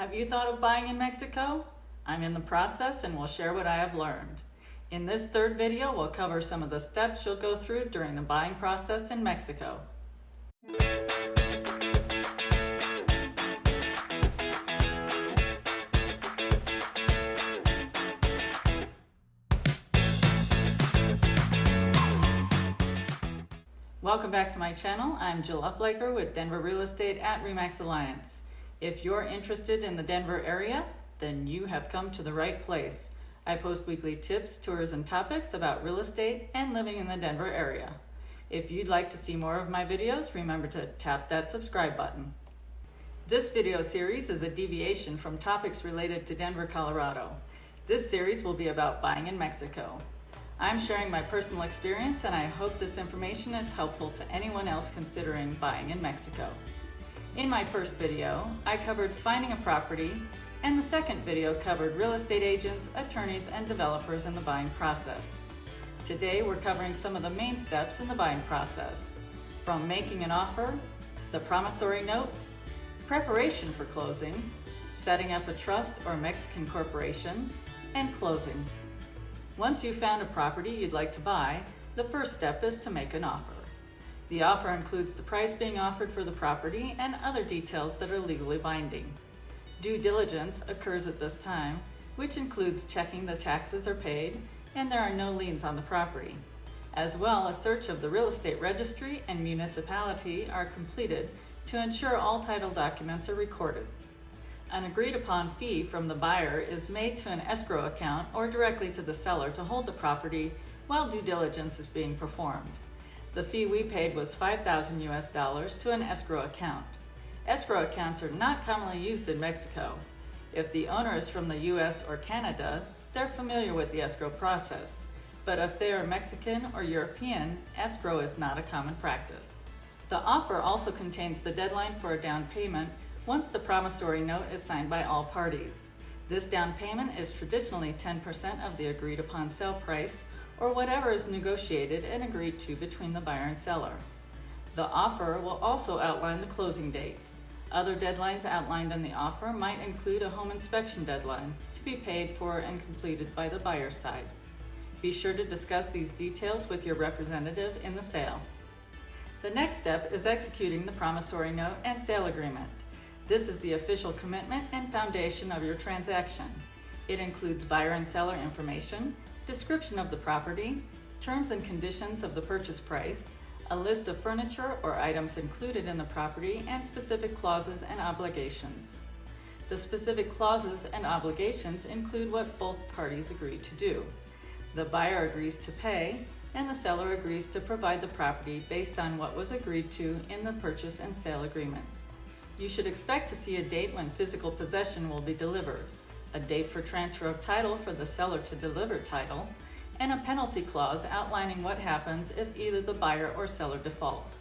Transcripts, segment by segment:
Have you thought of buying in Mexico? I'm in the process and will share what I have learned. In this third video, we'll cover some of the steps you'll go through during the buying process in Mexico. Welcome back to my channel. I'm Jill Upleger with Denver Real Estate at RE/MAX Alliance. If you're interested in the Denver area, then you have come to the right place. I post weekly tips, tours, and topics about real estate and living in the Denver area. If you'd like to see more of my videos, remember to tap that subscribe button. This video series is a deviation from topics related to Denver, Colorado. This series will be about buying in Mexico. I'm sharing my personal experience, and I hope this information is helpful to anyone else considering buying in Mexico. In my first video, I covered finding a property, and the second video covered real estate agents, attorneys, and developers in the buying process. Today, we're covering some of the main steps in the buying process, from making an offer, the promissory note, preparation for closing, setting up a trust or Mexican corporation, and closing. Once you've found a property you'd like to buy, the first step is to make an offer. The offer includes the price being offered for the property and other details that are legally binding. Due diligence occurs at this time, which includes checking the taxes are paid and there are no liens on the property. As well, a search of the real estate registry and municipality are completed to ensure all title documents are recorded. An agreed-upon fee from the buyer is made to an escrow account or directly to the seller to hold the property while due diligence is being performed. The fee we paid was $5,000 to an escrow account. Escrow accounts are not commonly used in Mexico. If the owner is from the US or Canada, they're familiar with the escrow process. But if they are Mexican or European, escrow is not a common practice. The offer also contains the deadline for a down payment once the promissory note is signed by all parties. This down payment is traditionally 10% of the agreed upon sale price or whatever is negotiated and agreed to between the buyer and seller. The offer will also outline the closing date. Other deadlines outlined in the offer might include a home inspection deadline to be paid for and completed by the buyer's side. Be sure to discuss these details with your representative in the sale. The next step is executing the promissory note and sale agreement. This is the official commitment and foundation of your transaction. It includes buyer and seller information, description of the property, terms and conditions of the purchase price, a list of furniture or items included in the property, and specific clauses and obligations. The specific clauses and obligations include what both parties agree to do. The buyer agrees to pay, and the seller agrees to provide the property based on what was agreed to in the purchase and sale agreement. You should expect to see a date when physical possession will be delivered, a date for transfer of title for the seller to deliver title, and a penalty clause outlining what happens if either the buyer or seller default.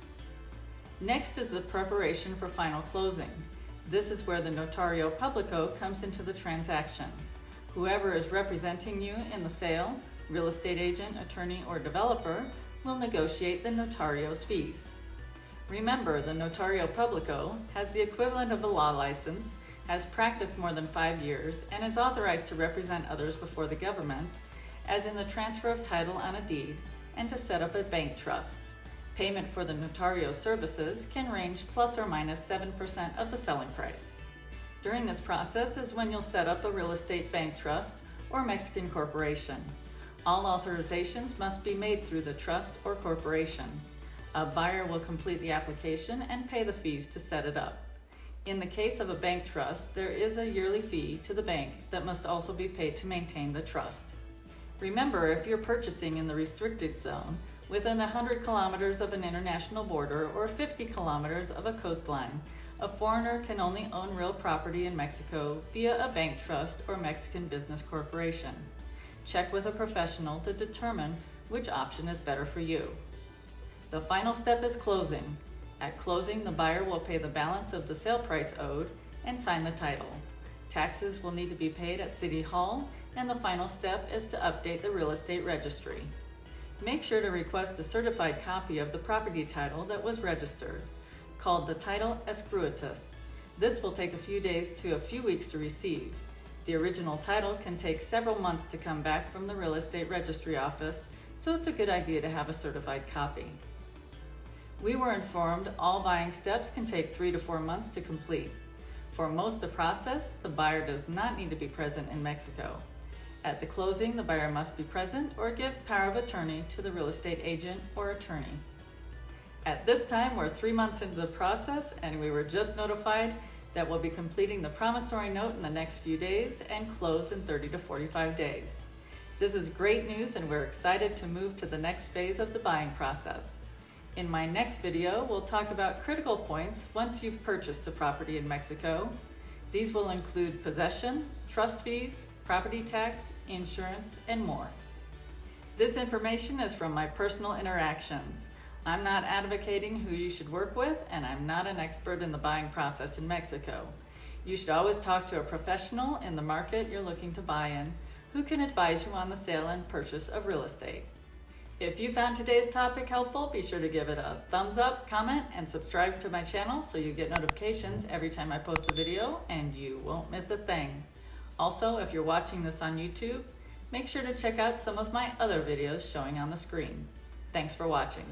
Next is the preparation for final closing. This is where the notario publico comes into the transaction. Whoever is representing you in the sale, real estate agent, attorney, or developer, will negotiate the notario's fees. Remember, the notario publico has the equivalent of a law license, has practiced more than 5 years, and is authorized to represent others before the government, as in the transfer of title on a deed, and to set up a bank trust. Payment for the notario services can range plus or minus 7% of the selling price. During this process is when you'll set up a real estate bank trust or Mexican corporation. All authorizations must be made through the trust or corporation. A buyer will complete the application and pay the fees to set it up. In the case of a bank trust, there is a yearly fee to the bank that must also be paid to maintain the trust. Remember, if you're purchasing in the restricted zone, within 100 kilometers of an international border or 50 kilometers of a coastline, a foreigner can only own real property in Mexico via a bank trust or Mexican business corporation. Check with a professional to determine which option is better for you. The final step is closing. At closing, the buyer will pay the balance of the sale price owed and sign the title. Taxes will need to be paid at City Hall, and the final step is to update the real estate registry. Make sure to request a certified copy of the property title that was registered, called the title escruitus. This will take a few days to a few weeks to receive. The original title can take several months to come back from the real estate registry office, so it's a good idea to have a certified copy. We were informed all buying steps can take 3 to 4 months to complete. For most of the process, the buyer does not need to be present in Mexico. At the closing, the buyer must be present or give power of attorney to the real estate agent or attorney. At this time, we're 3 months into the process, and we were just notified that we'll be completing the promissory note in the next few days and close in 30 to 45 days. This is great news, and we're excited to move to the next phase of the buying process. In my next video, we'll talk about critical points once you've purchased a property in Mexico. These will include possession, trust fees, property tax, insurance, and more. This information is from my personal interactions. I'm not advocating who you should work with, and I'm not an expert in the buying process in Mexico. You should always talk to a professional in the market you're looking to buy in, who can advise you on the sale and purchase of real estate. If you found today's topic helpful, be sure to give it a thumbs up, comment, and subscribe to my channel so you get notifications every time I post a video and you won't miss a thing. Also, if you're watching this on YouTube, make sure to check out some of my other videos showing on the screen. Thanks for watching.